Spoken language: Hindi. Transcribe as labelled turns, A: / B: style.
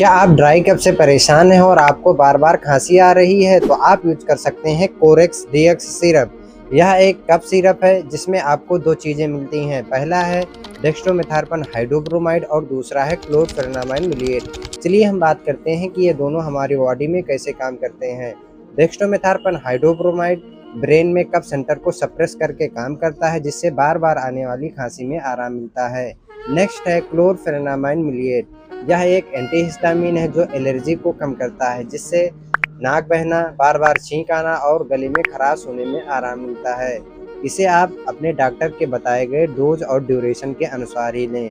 A: क्या आप ड्राई कफ से परेशान हैं और आपको बार-बार खाँसी आ रही है? तो आप यूज़ कर सकते हैं कोरेक्स डीएक्स सिरप। यह एक कफ सिरप है जिसमें आपको 2 चीज़ें मिलती हैं। पहला है डेक्स्ट्रोमेथार्पन हाइड्रोब्रोमाइड और दूसरा है क्लोरफेनामाइन मिलिएट। चलिए हम बात करते हैं कि ये दोनों हमारी बॉडी में कैसे काम करते हैं। डेक्स्ट्रोमेथार्पन हाइड्रोब्रोमाइड ब्रेन में कफ सेंटर को सप्रेस करके काम करता है जिससे बार-बार आने वाली खाँसी में आराम मिलता है। नेक्स्ट है क्लोरफेनामाइन मिलिएट। यह एक एंटीहिस्टामिन है जो एलर्जी को कम करता है जिससे नाक बहना, बार-बार छींक आना और गले में खराश होने में आराम मिलता है। इसे आप अपने डॉक्टर के बताए गए डोज और ड्यूरेशन के अनुसार ही लें।